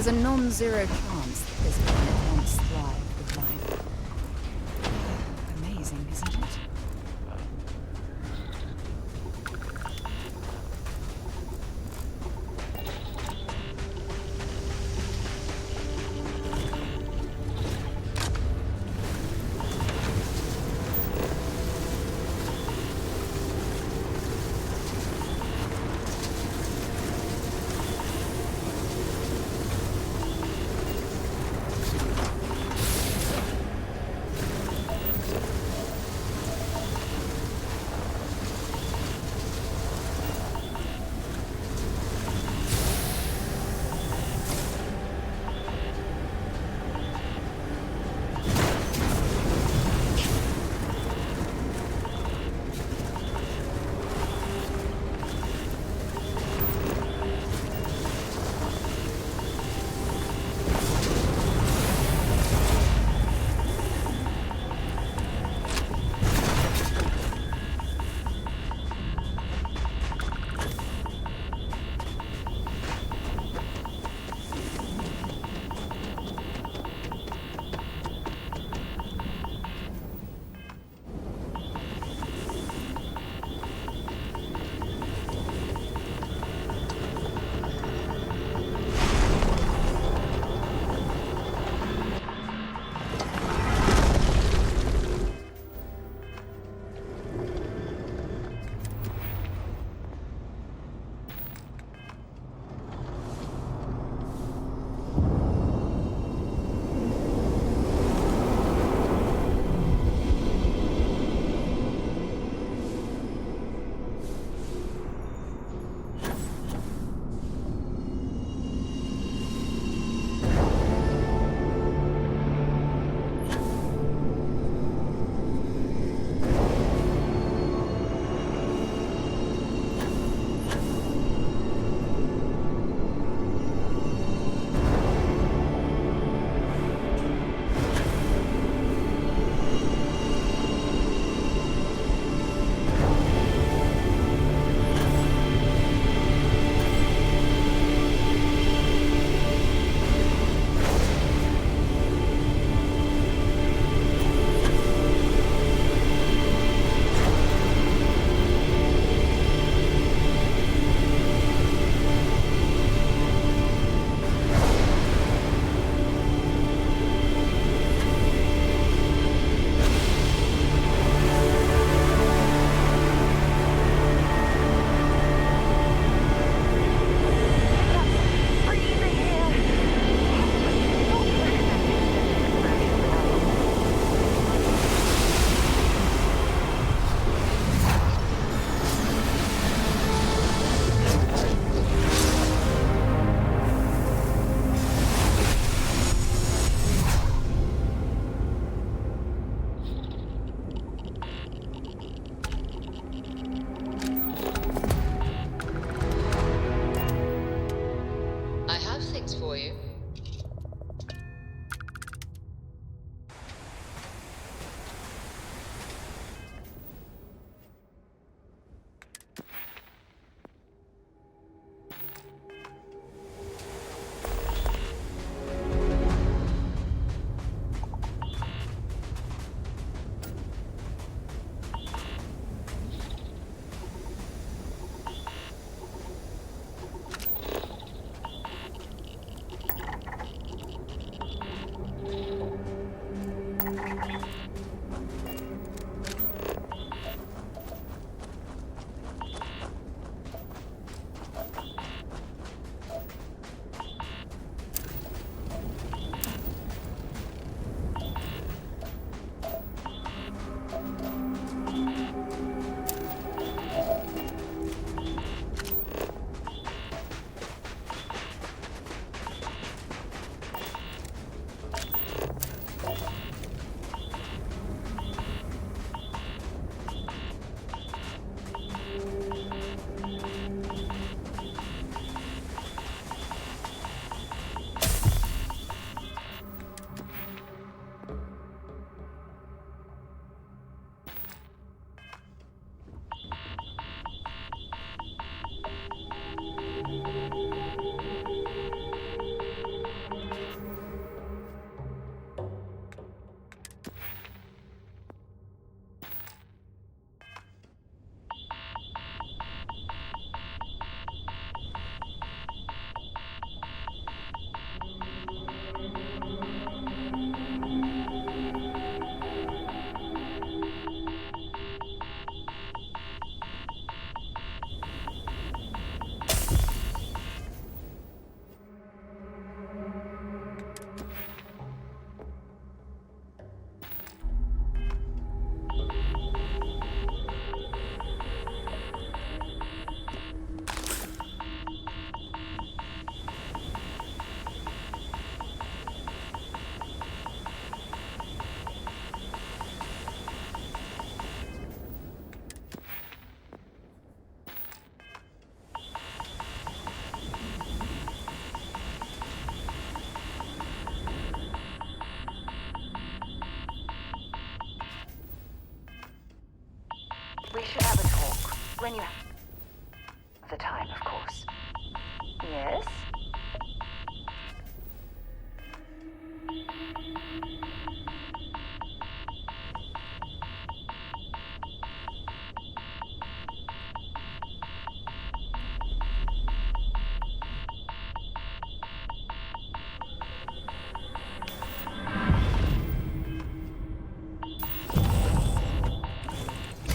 There's a non-zero chance that this planet once thrived with life. Amazing, isn't it? When you have the time, of course. Yes?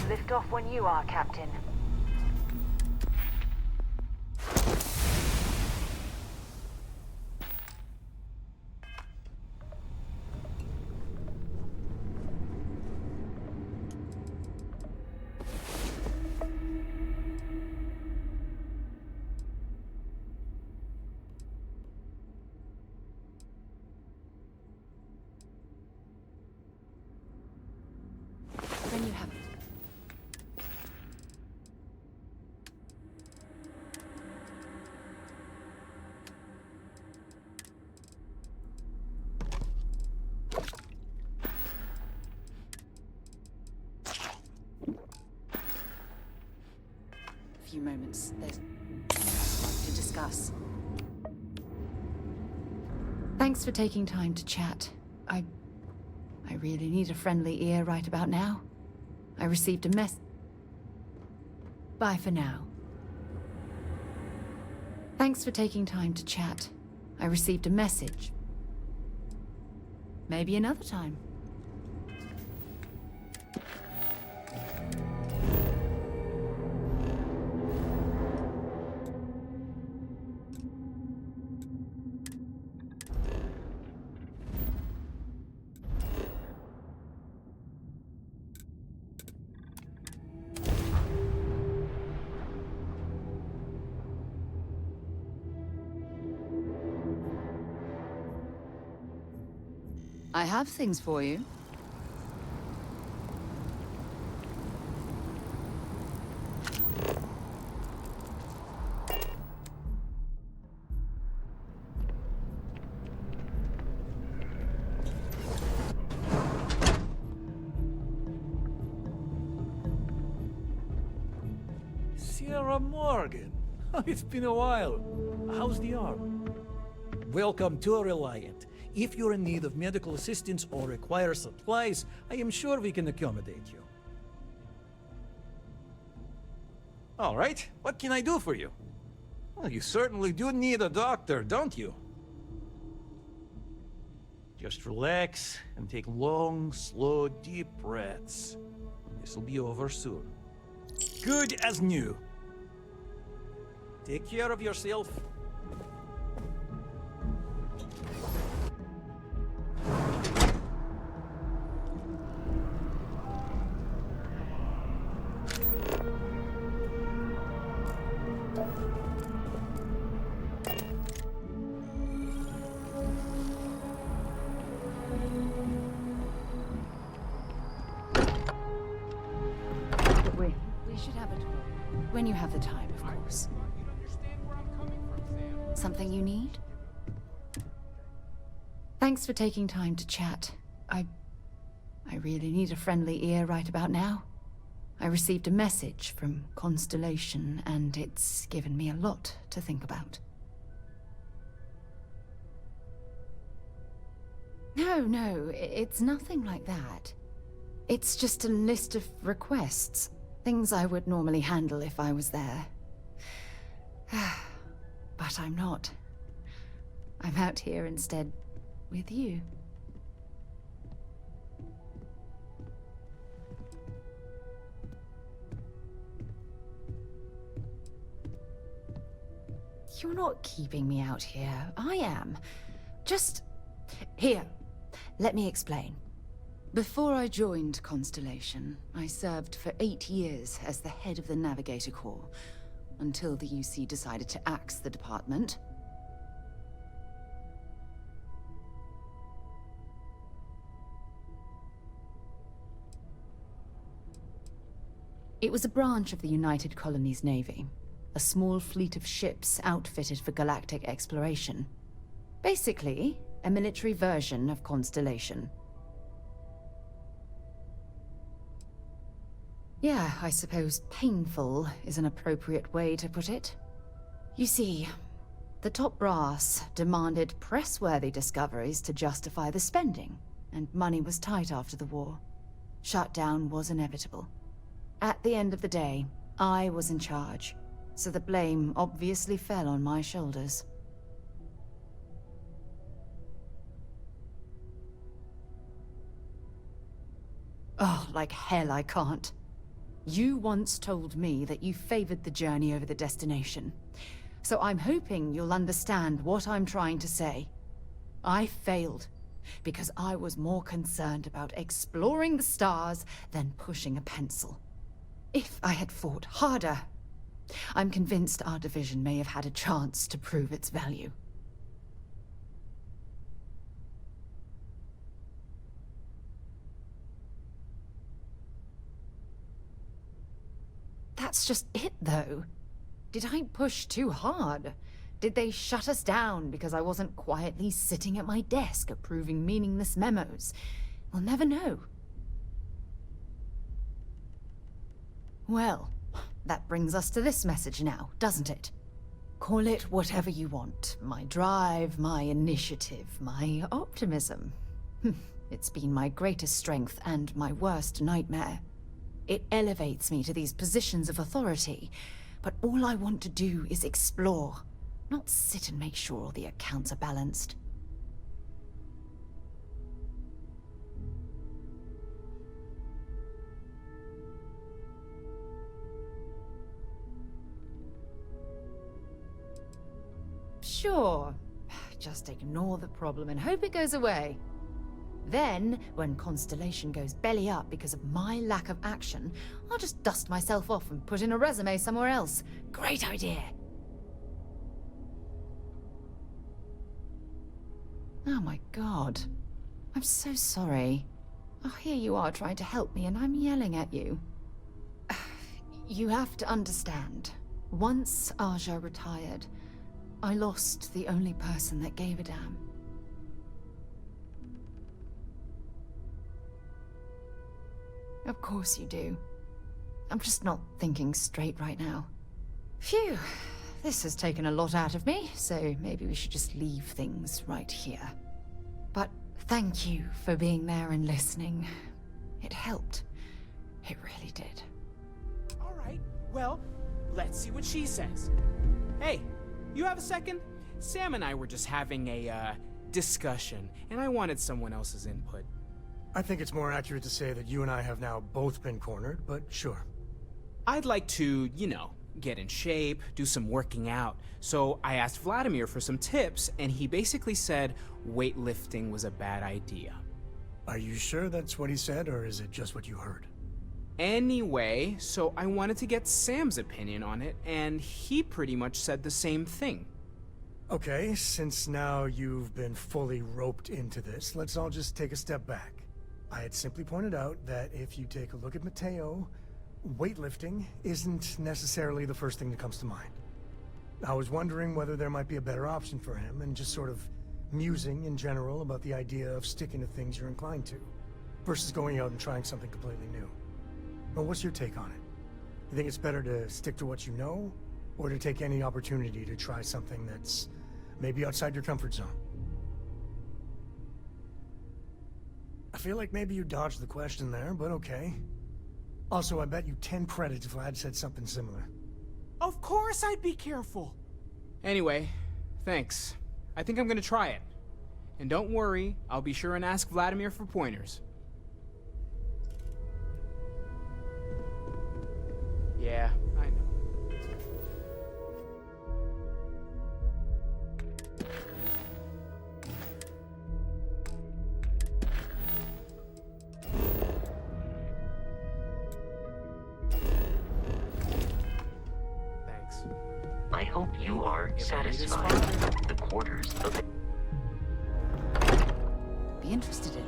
Lift off when you are, Captain. When you have... A few moments. There's to discuss. Thanks for taking time to chat. I really need a friendly ear right about now. I received a mess. Bye for now. Thanks for taking time to chat. I received a message. Maybe another time. I have things for you. Sierra Morgan. It's been a while. How's the arm? Welcome to Reliant. If you're in need of medical assistance or require supplies, I am sure we can accommodate you. All right, what can I do for you? Well, you certainly do need a doctor, don't you? Just relax and take long, slow, deep breaths. This'll be over soon. Good as new. Take care of yourself. We should have a talk. When you have the time, of course. Something you need? Thanks for taking time to chat. I really need a friendly ear right about now. I received a message from Constellation, and it's given me a lot to think about. No, it's nothing like that. It's just a list of requests. Things I would normally handle if I was there. But I'm not. I'm out here instead with you. You're not keeping me out here. I am. Just... Here, let me explain. Before I joined Constellation, I served for 8 years as the head of the Navigator Corps, until the UC decided to axe the department. It was a branch of the United Colonies Navy, a small fleet of ships outfitted for galactic exploration. Basically, a military version of Constellation. Yeah, I suppose painful is an appropriate way to put it. You see, the top brass demanded press-worthy discoveries to justify the spending, and money was tight after the war. Shutdown was inevitable. At the end of the day, I was in charge, so the blame obviously fell on my shoulders. Oh, like hell I can't. You once told me that you favored the journey over the destination. So I'm hoping you'll understand what I'm trying to say. I failed, because I was more concerned about exploring the stars than pushing a pencil. If I had fought harder, I'm convinced our division may have had a chance to prove its value. That's just it, though. Did I push too hard? Did they shut us down because I wasn't quietly sitting at my desk approving meaningless memos? We'll never know. Well, that brings us to this message now, doesn't it? Call it whatever you want. My drive, my initiative, my optimism. It's been my greatest strength and my worst nightmare. It elevates me to these positions of authority, but all I want to do is explore, not sit and make sure all the accounts are balanced. Sure. Just ignore the problem and hope it goes away. Then, when Constellation goes belly up because of my lack of action, I'll just dust myself off and put in a resume somewhere else. Great idea! Oh my god. I'm so sorry. Oh, here you are trying to help me and I'm yelling at you. You have to understand. Once Aja retired, I lost the only person that gave a damn. Of course you do. I'm just not thinking straight right now. Phew, this has taken a lot out of me, so maybe we should just leave things right here. But thank you for being there and listening. It helped. It really did. All right, well, let's see what she says. Hey, you have a second? Sam and I were just having a, discussion, and I wanted someone else's input. I think it's more accurate to say that you and I have now both been cornered, but sure. I'd like to, you know, get in shape, do some working out. So I asked Vladimir for some tips, and he basically said weightlifting was a bad idea. Are you sure that's what he said, or is it just what you heard? Anyway, so I wanted to get Sam's opinion on it, and he pretty much said the same thing. Okay, since now you've been fully roped into this, let's all just take a step back. I had simply pointed out that if you take a look at Mateo, weightlifting isn't necessarily the first thing that comes to mind. I was wondering whether there might be a better option for him, and just sort of musing in general about the idea of sticking to things you're inclined to, versus going out and trying something completely new. Well, what's your take on it? You think it's better to stick to what you know, or to take any opportunity to try something that's maybe outside your comfort zone? I feel like maybe you dodged the question there, but okay. Also, I bet you 10 credits Vlad said something similar. Of course I'd be careful. Anyway, thanks. I think I'm gonna try it. And don't worry, I'll be sure and ask Vladimir for pointers. Yeah, I know. Thanks. I hope you are If I need a satisfied spot. with the quarters of Be interested in?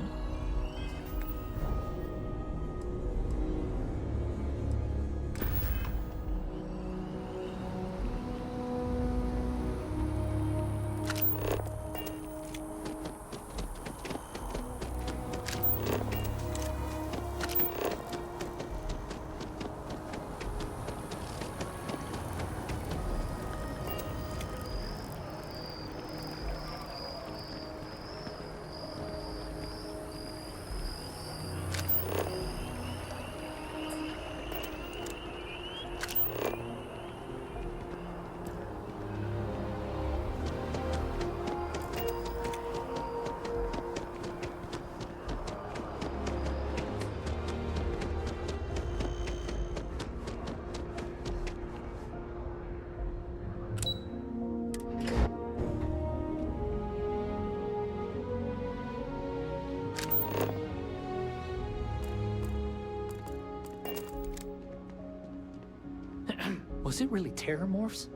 Was it really terramorphs?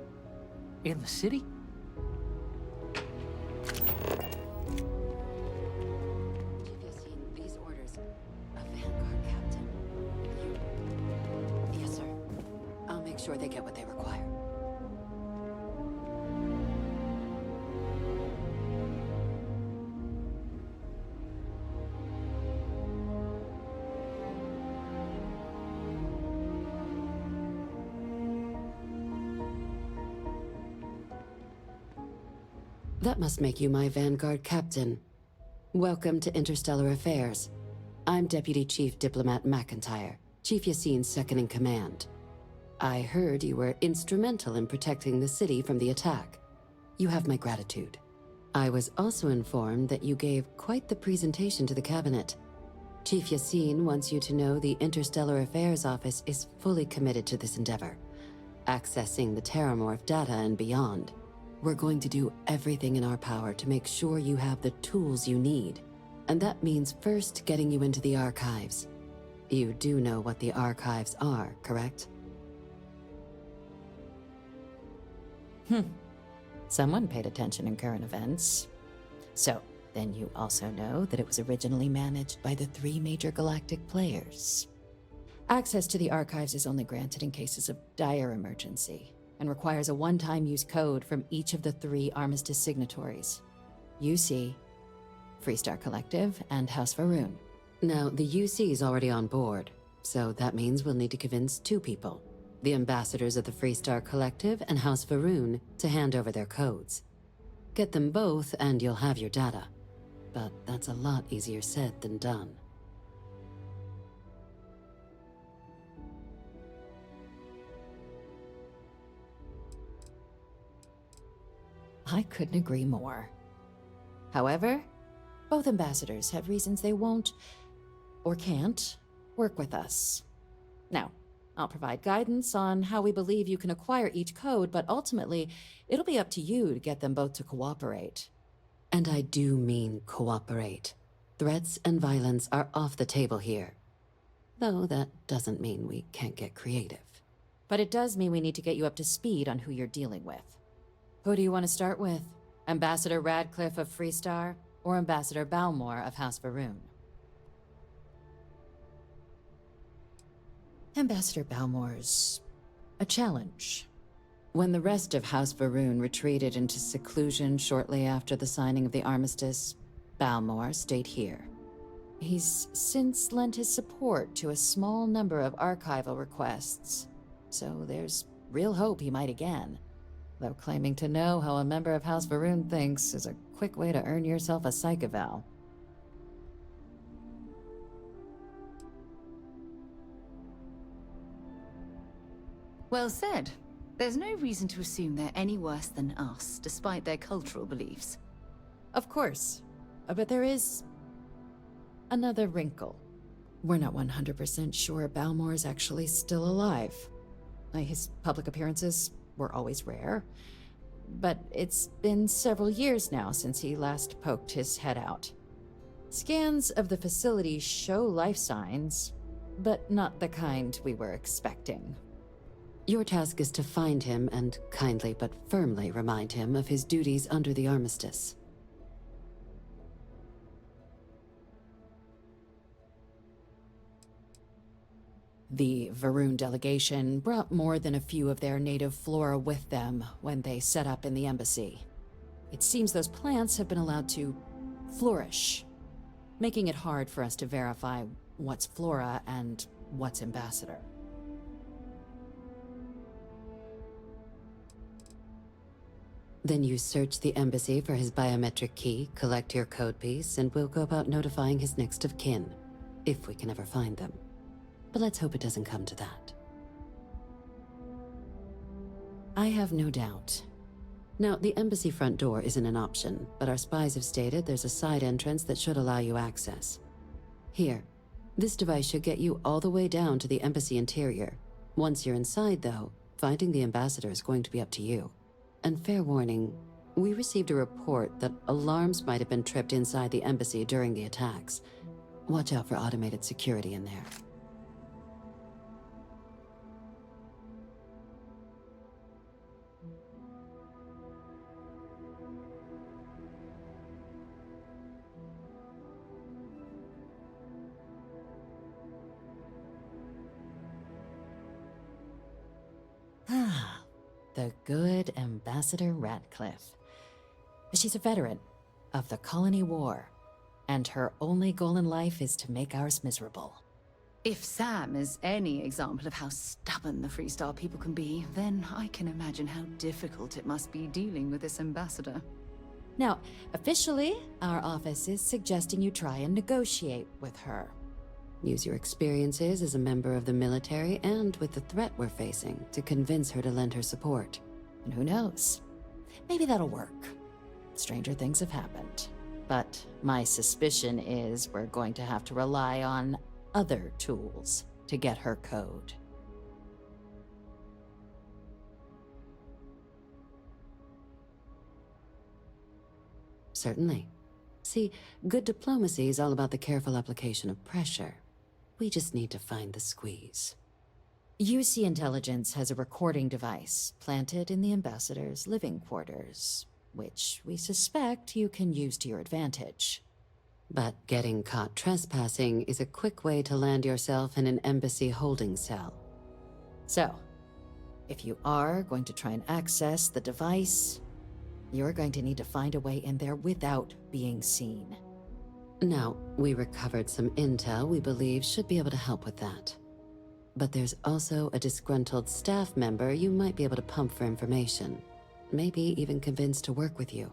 In the city? Have you seen these orders? A Vanguard captain. You... Yes, sir. I'll make sure they get what they require. That must make you my Vanguard captain. Welcome to Interstellar Affairs. I'm Deputy Chief Diplomat McIntyre, Chief Yassine's second-in-command. I heard you were instrumental in protecting the city from the attack. You have my gratitude. I was also informed that you gave quite the presentation to the cabinet. Chief Yassine wants you to know the Interstellar Affairs Office is fully committed to this endeavor, accessing the Terramorph data and beyond. We're going to do everything in our power to make sure you have the tools you need. And that means first getting you into the archives. You do know what the archives are, correct? Someone paid attention in current events. So, then you also know that it was originally managed by the 3 major galactic players. Access to the archives is only granted in cases of dire emergency, and requires a one-time use code from each of the 3 Armistice signatories. UC, Freestar Collective, and House Varun. Now, the UC is already on board, so that means we'll need to convince 2 people. The ambassadors of the Freestar Collective and House Varun to hand over their codes. Get them both and you'll have your data. But that's a lot easier said than done. I couldn't agree more. However, both ambassadors have reasons they won't, or can't, work with us. Now, I'll provide guidance on how we believe you can acquire each code, but ultimately, it'll be up to you to get them both to cooperate. And I do mean cooperate. Threats and violence are off the table here. Though that doesn't mean we can't get creative. But it does mean we need to get you up to speed on who you're dealing with. Who do you want to start with? Ambassador Radcliffe of Freestar, or Ambassador Balmore of House Varun? Ambassador Balmore's a challenge. When the rest of House Varun retreated into seclusion shortly after the signing of the armistice, Balmore stayed here. He's since lent his support to a small number of archival requests, so there's real hope he might again. Though claiming to know how a member of House Varun thinks is a quick way to earn yourself a psych eval. Well said. There's no reason to assume they're any worse than us, despite their cultural beliefs. Of course. But there is another wrinkle. We're not 100% sure Balmore is actually still alive. His public appearances were always rare, but it's been several years now since he last poked his head out. Scans of the facility show life signs, but not the kind we were expecting. Your task is to find him and kindly but firmly remind him of his duties under the armistice. The Varun delegation brought more than a few of their native flora with them when they set up in the embassy. It seems those plants have been allowed to flourish, making it hard for us to verify what's flora and what's ambassador. Then you search the embassy for his biometric key, collect your code piece, and we'll go about notifying his next of kin, if we can ever find them. But let's hope it doesn't come to that. I have no doubt. Now, the embassy front door isn't an option, but our spies have stated there's a side entrance that should allow you access. Here, this device should get you all the way down to the embassy interior. Once you're inside, though, finding the ambassador is going to be up to you. And fair warning, we received a report that alarms might have been tripped inside the embassy during the attacks. Watch out for automated security in there. The good Ambassador Ratcliffe. She's a veteran of the Colony War, and her only goal in life is to make ours miserable. If Sam is any example of how stubborn the Freestar people can be, then I can imagine how difficult it must be dealing with this ambassador. Now, officially, our office is suggesting you try and negotiate with her. Use your experiences as a member of the military and with the threat we're facing to convince her to lend her support. And who knows? Maybe that'll work. Stranger things have happened. But my suspicion is we're going to have to rely on other tools to get her code. Certainly. See, good diplomacy is all about the careful application of pressure. We just need to find the squeeze. UC Intelligence has a recording device planted in the ambassador's living quarters, which we suspect you can use to your advantage. But getting caught trespassing is a quick way to land yourself in an embassy holding cell. So, if you are going to try and access the device, you're going to need to find a way in there without being seen. Now, we recovered some intel we believe should be able to help with that. But there's also a disgruntled staff member you might be able to pump for information. Maybe even convince to work with you.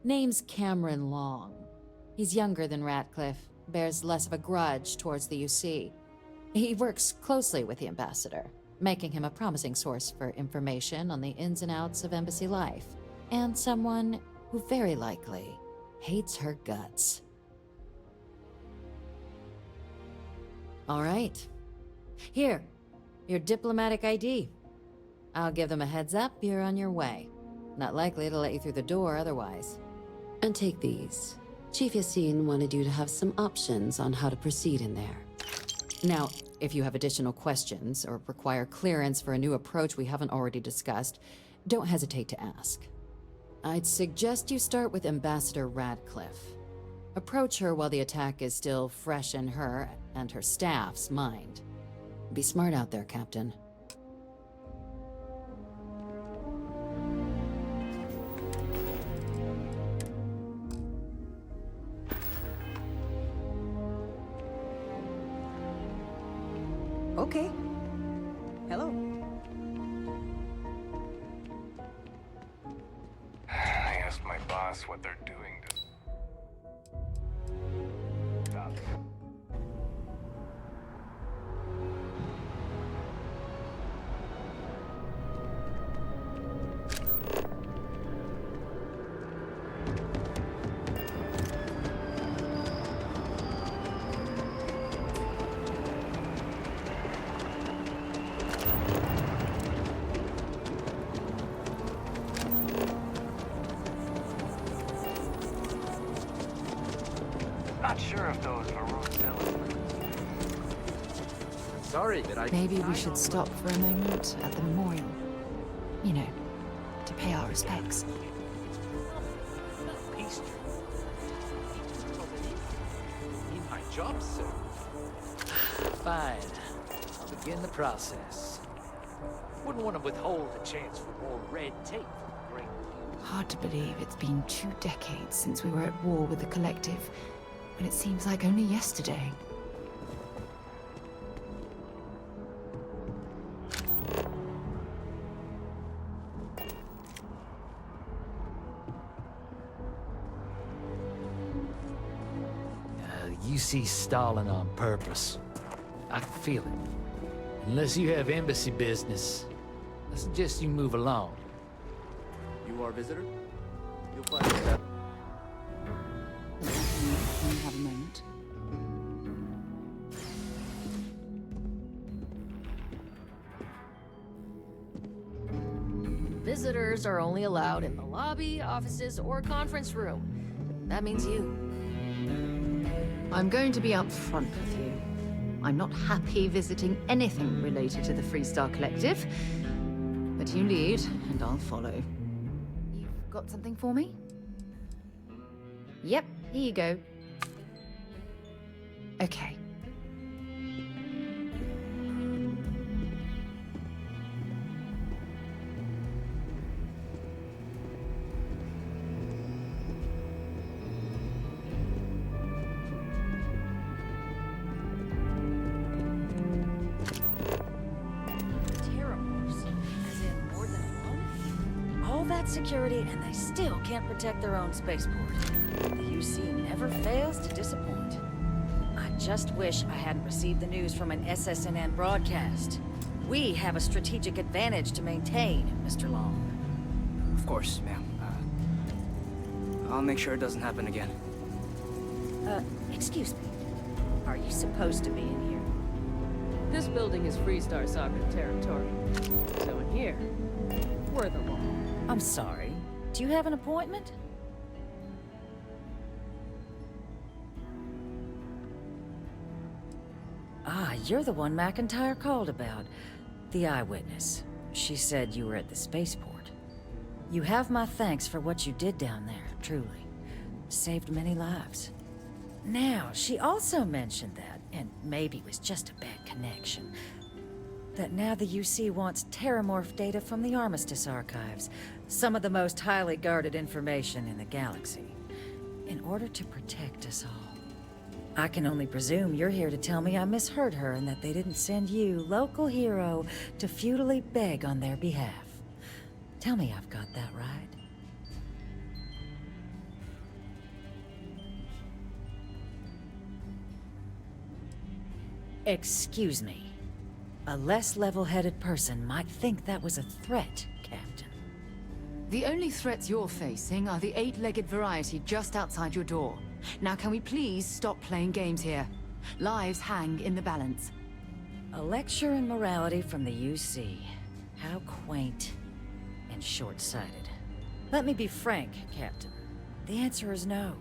Name's Cameron Long. He's younger than Ratcliffe, bears less of a grudge towards the UC. He works closely with the ambassador, making him a promising source for information on the ins and outs of embassy life, and someone who very likely hates her guts. All right. Here, your diplomatic ID. I'll give them a heads up you're on your way. Not likely to let you through the door otherwise. And take these. Chief Yassine wanted you to have some options on how to proceed in there. Now, if you have additional questions or require clearance for a new approach we haven't already discussed, don't hesitate to ask. I'd suggest you start with Ambassador Ratcliffe. Approach her while the attack is still fresh in her and her staff's mind. Be smart out there, Captain. Okay. Hello. I asked my boss what they're doing to stop. Not sure if those are road sellers. Sorry that I... Maybe we should stop for a moment at the memorial. You know, to pay our respects. Peace treaty. Need my job, sir. Fine. I'll begin the process. Wouldn't want to withhold a chance for more red tape from the great. Hard to believe it's been 2 decades since we were at war with the Collective, when it seems like only yesterday. You see stalling on purpose. I can feel it. Unless you have embassy business, I suggest you move along. You are a visitor? You'll find yourself. Can you have a moment? Visitors are only allowed in the lobby, offices, or conference room. That means you. I'm going to be upfront with you. I'm not happy visiting anything related to the Freestar Collective. But you lead, and I'll follow. You've got something for me? Yep, here you go. Okay. Security, and they still can't protect their own spaceport. The UC never fails to disappoint. I just wish I hadn't received the news from an SSNN broadcast. We have a strategic advantage to maintain, Mr. Long. Of course, ma'am. I'll make sure it doesn't happen again. Excuse me. Are you supposed to be in here? This building is Freestar Sovereign territory. So in here, we're the law. I'm sorry. Do you have an appointment? Ah, you're the one McIntyre called about. The eyewitness. She said you were at the spaceport. You have my thanks for what you did down there, truly. Saved many lives. Now, she also mentioned that, and maybe it was just a bad connection, that now the UC wants terramorph data from the Armistice archives, some of the most highly guarded information in the galaxy, in order to protect us all. I can only presume you're here to tell me I misheard her and that they didn't send you, local hero, to futilely beg on their behalf. Tell me I've got that right. Excuse me. A less level-headed person might think that was a threat, Captain. The only threats you're facing are the 8-legged variety just outside your door. Now can we please stop playing games here? Lives hang in the balance. A lecture in morality from the UC. How quaint and short-sighted. Let me be frank, Captain. The answer is no.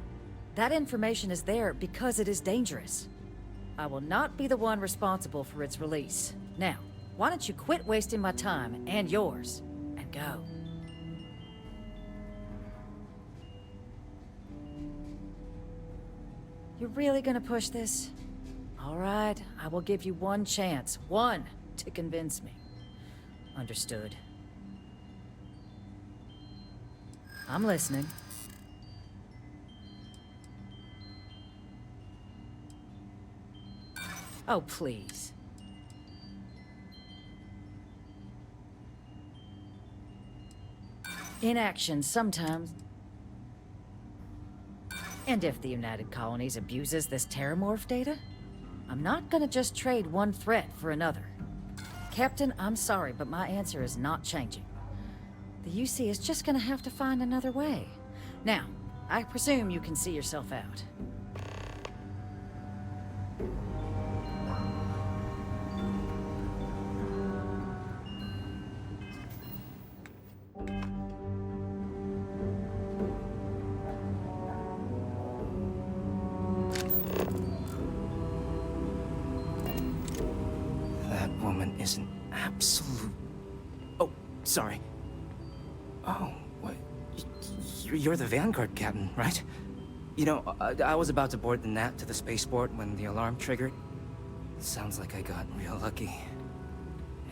That information is there because it is dangerous. I will not be the one responsible for its release. Now, why don't you quit wasting my time and yours, and go? You're really gonna push this? All right, I will give you one chance. One, to convince me. Understood. I'm listening. Oh, please. Inaction sometimes. And if the United Colonies abuses this terramorph data, I'm not gonna just trade one threat for another. Captain, I'm sorry, but my answer is not changing. The UC is just gonna have to find another way. Now, I presume you can see yourself out. Is an absolute... Oh, sorry. Oh, what? You're the Vanguard captain, right? You know, I was about to board the Nat to the spaceport when the alarm triggered. Sounds like I got real lucky.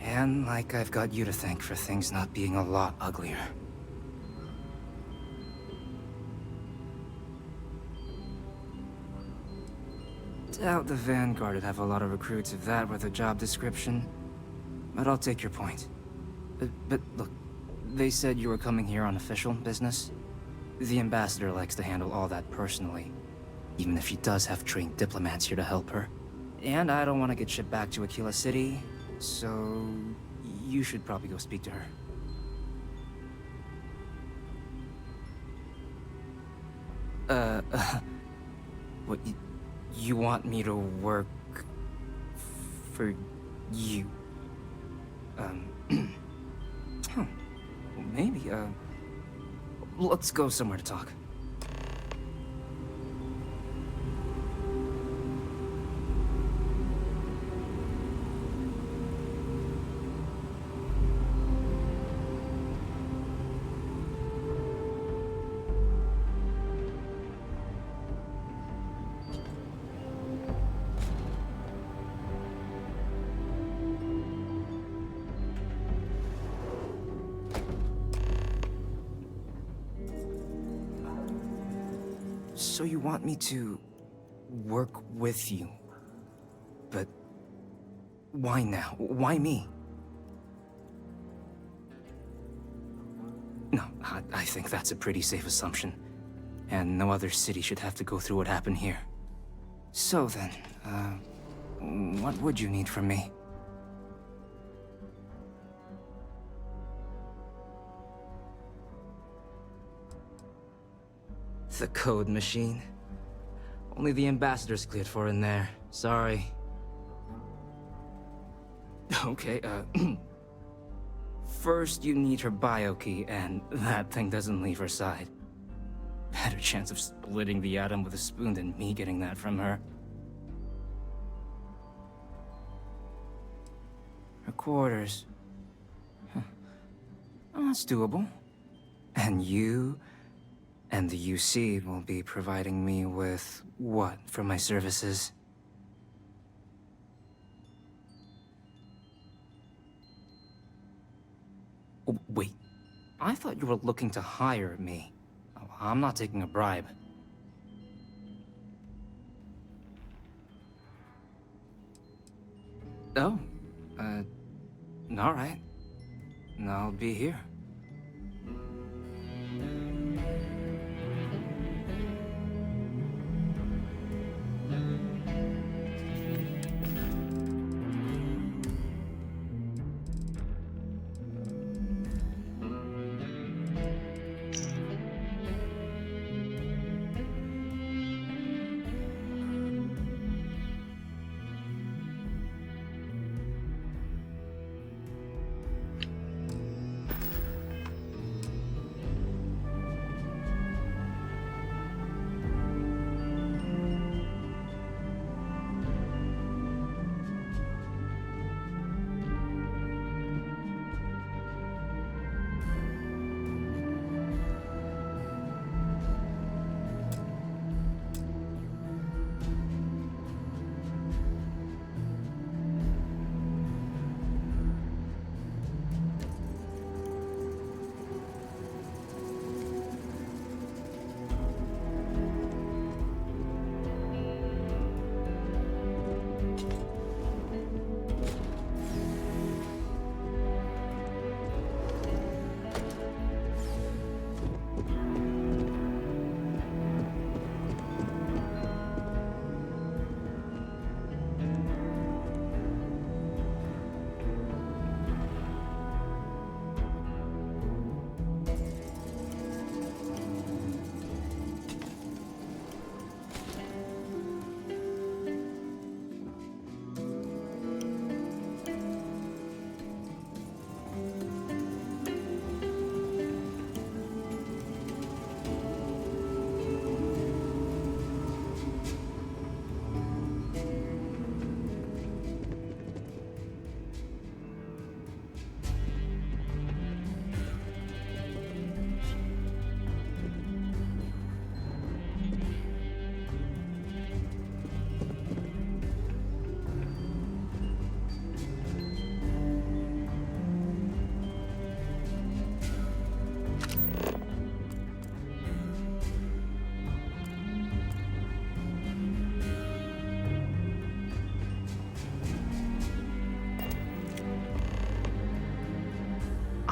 And like I've got you to thank for things not being a lot uglier. Doubt the Vanguard would have a lot of recruits if that were the job description. But I'll take your point. But look, they said you were coming here on official business. The ambassador likes to handle all that personally, even if she does have trained diplomats here to help her. And I don't want to get shipped back to Aquila City, so you should probably go speak to her. What, you want me to work for you? Huh. Well, maybe, let's go somewhere to talk. So you want me to work with you? But why now? Why me? No, I think that's a pretty safe assumption. And no other city should have to go through what happened here. So then, what would you need from me? The code machine. Only the ambassador's cleared for in there. Sorry. Okay, first you need her bio key, and that thing doesn't leave her side. Better chance of splitting the atom with a spoon than me getting that from her. Her quarters. Huh. Oh, that's doable. And you and the UC will be providing me with what for my services? Oh, wait, I thought you were looking to hire me. Oh, I'm not taking a bribe. Oh, all right. I'll be here.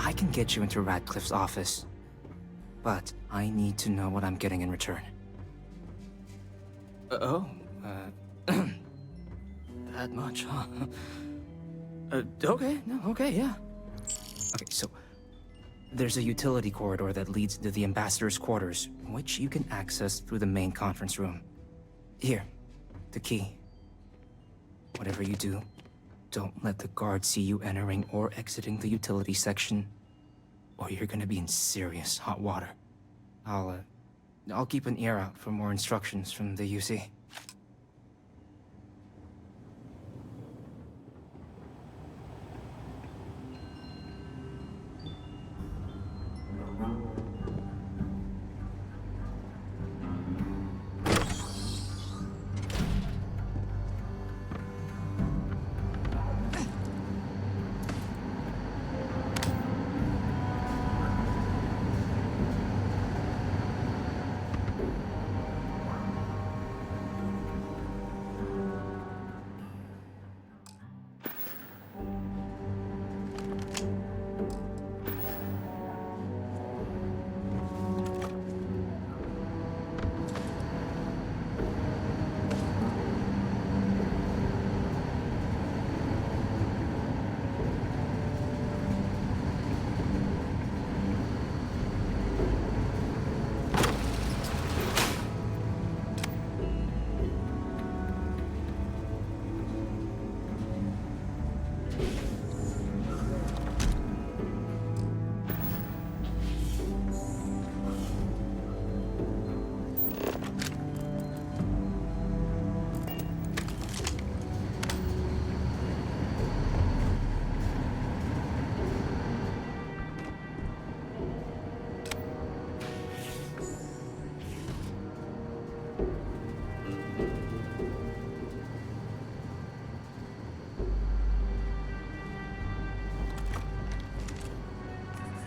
I can get you into Radcliffe's office, but I need to know what I'm getting in return. That much, huh? Okay, yeah. Okay, so there's a utility corridor that leads to the ambassador's quarters, which you can access through the main conference room. Here, the key. Whatever you do, don't let the guards see you entering or exiting the utility section, or you're gonna be in serious hot water. I'll keep an ear out for more instructions from the UC.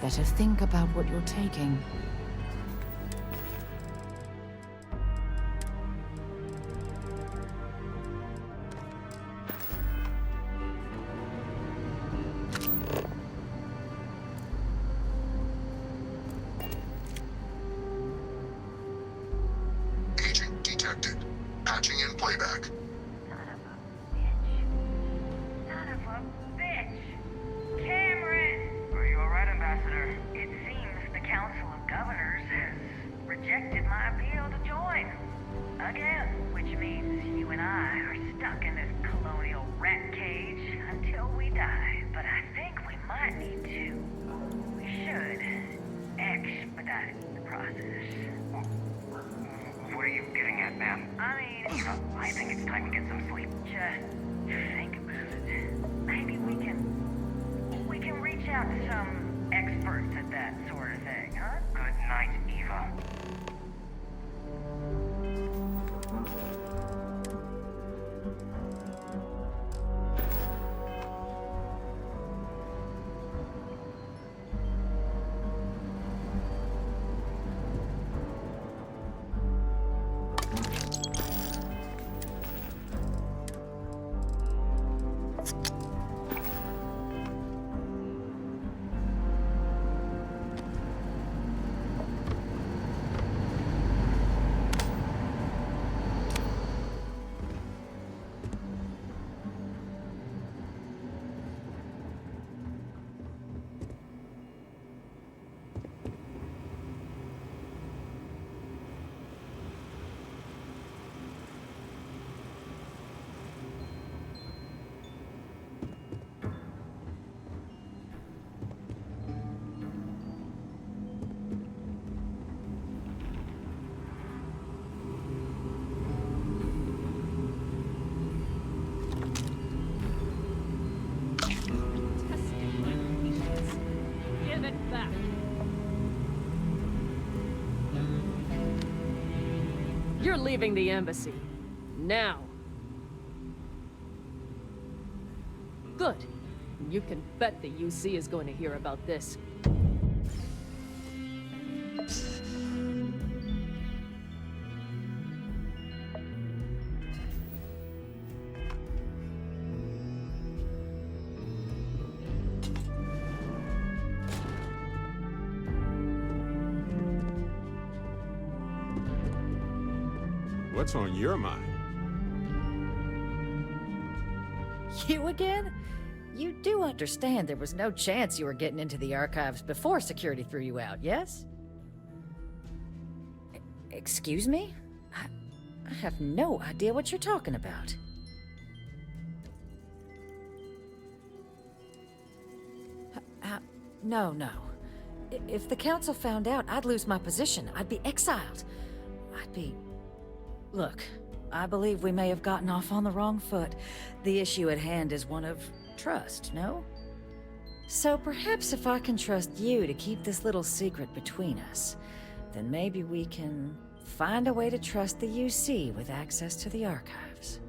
Better think about what you're taking. Agent detected. Patching in playback. Son of a bitch! Cameron! Are you alright, Ambassador? It seems the Council of Governors has rejected my appeal to join. Again, which means you and I are stuck in this colonial rat cage until we die. But I think we might need to. We should expedite the process. What are you getting at, ma'am? I mean, I think it's time to get some sleep. just think about it. Maybe we can reach out to some experts at that sort of thing, huh? Good night, Eva. Give it back. You're leaving the embassy. Now. Good. You can bet the UC is going to hear about this. What's on your mind? You again? You do understand there was no chance you were getting into the archives before security threw you out, yes? Excuse me? I have no idea what you're talking about. No. If the council found out, I'd lose my position. I'd be exiled. Look, I believe we may have gotten off on the wrong foot. The issue at hand is one of trust, no? So perhaps if I can trust you to keep this little secret between us, then maybe we can find a way to trust the UC with access to the archives.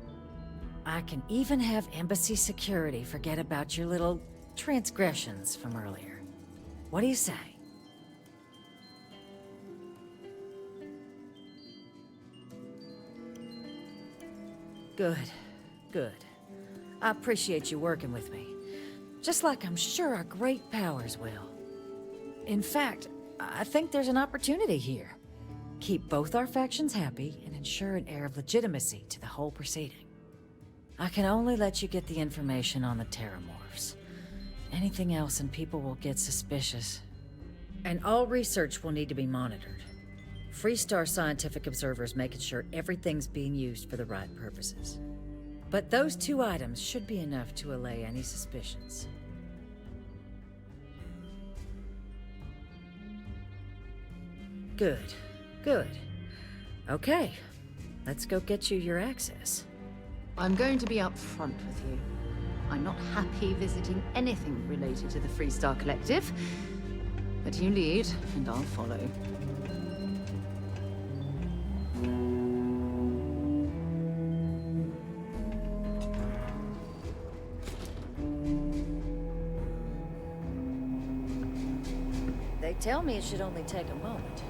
I can even have embassy security forget about your little transgressions from earlier. What do you say? Good. I appreciate you working with me. Just like I'm sure our great powers will. In fact, I think there's an opportunity here. Keep both our factions happy and ensure an air of legitimacy to the whole proceeding. I can only let you get the information on the Terramorphs. Anything else and people will get suspicious. And all research will need to be monitored. Freestar scientific observers making sure everything's being used for the right purposes. But those two items should be enough to allay any suspicions. Good. Okay, let's go get you your access. I'm going to be upfront with you. I'm not happy visiting anything related to the Freestar Collective. But you lead, and I'll follow. They tell me it should only take a moment.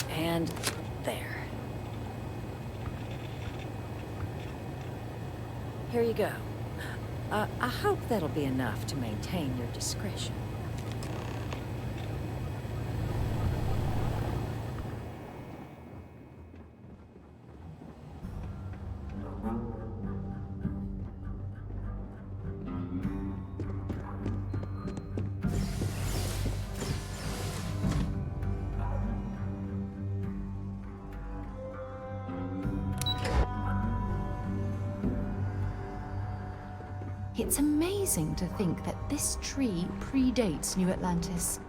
And there. Here you go. I hope that'll be enough to maintain your discretion. It's amazing to think that this tree predates New Atlantis.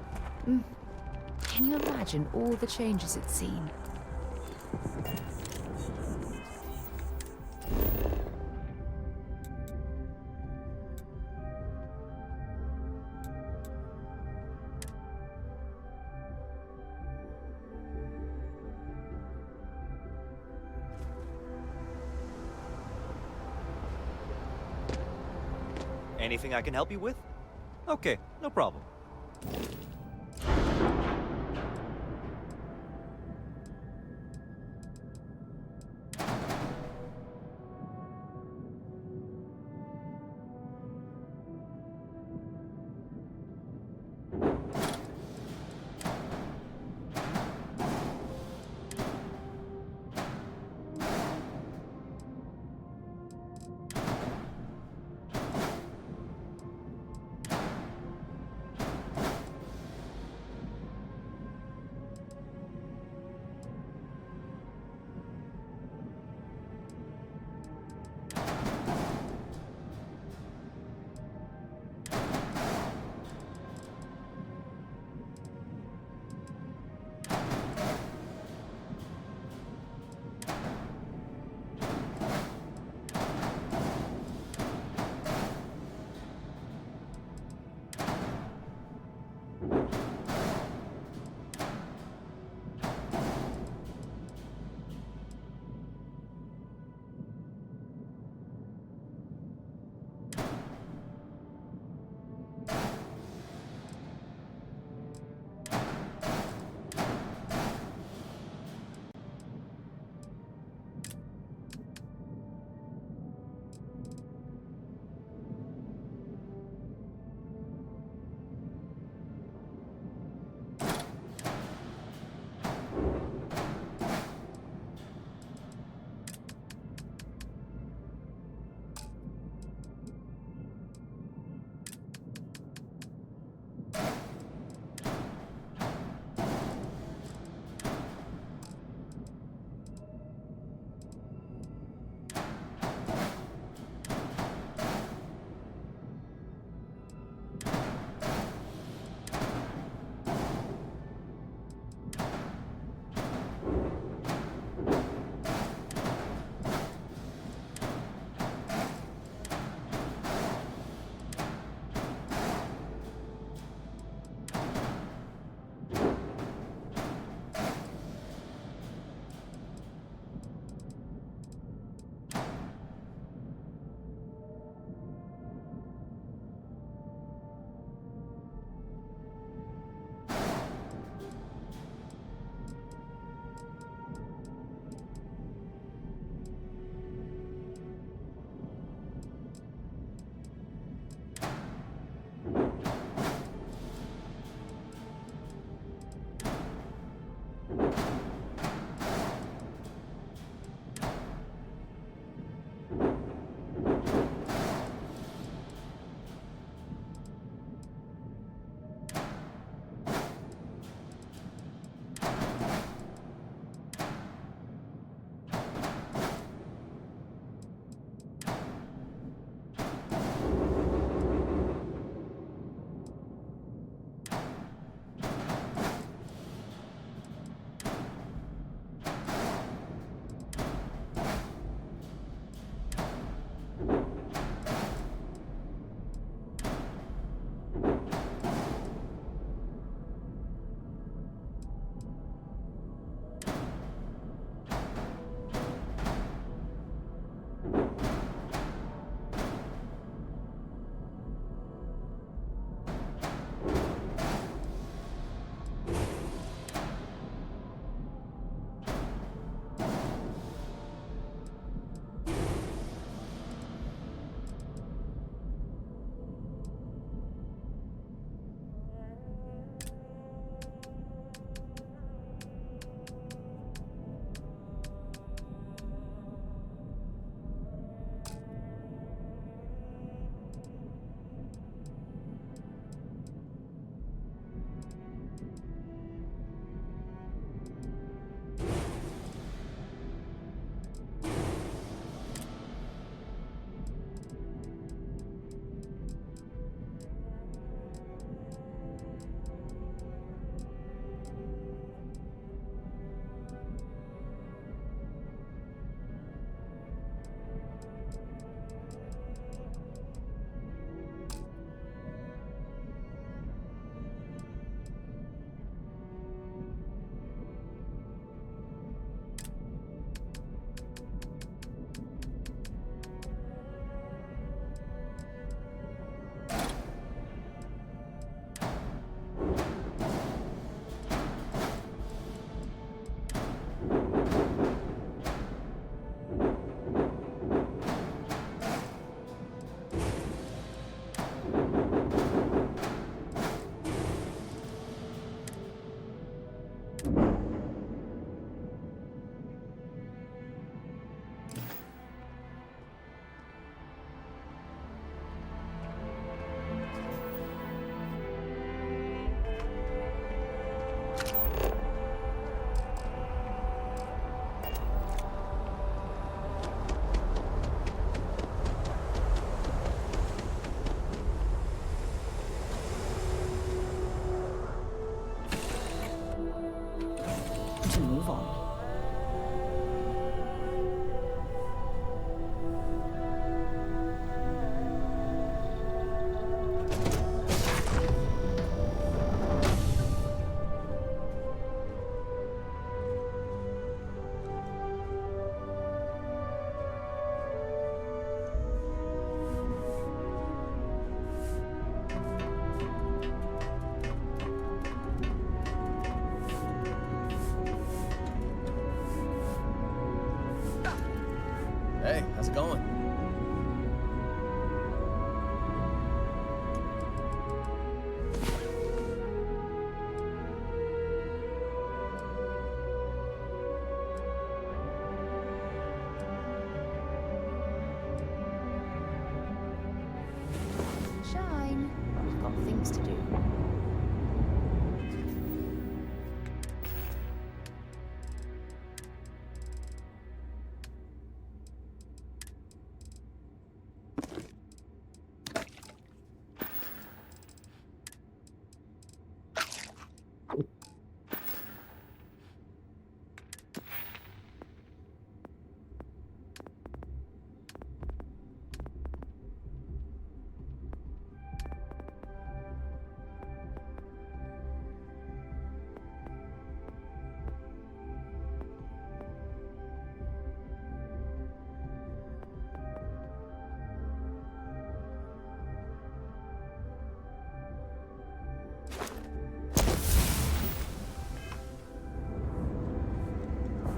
Can you imagine all the changes it's seen? Anything I can help you with? Okay, no problem. got things to do.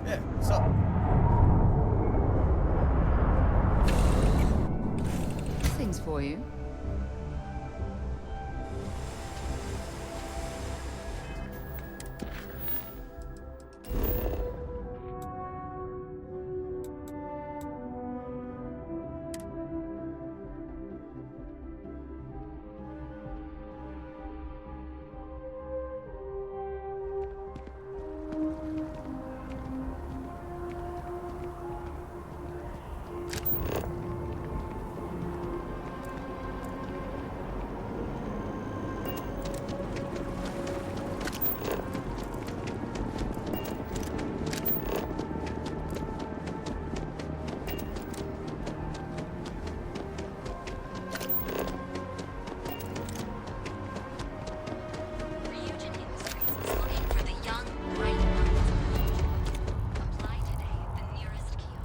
Yeah, what's up? Things for you.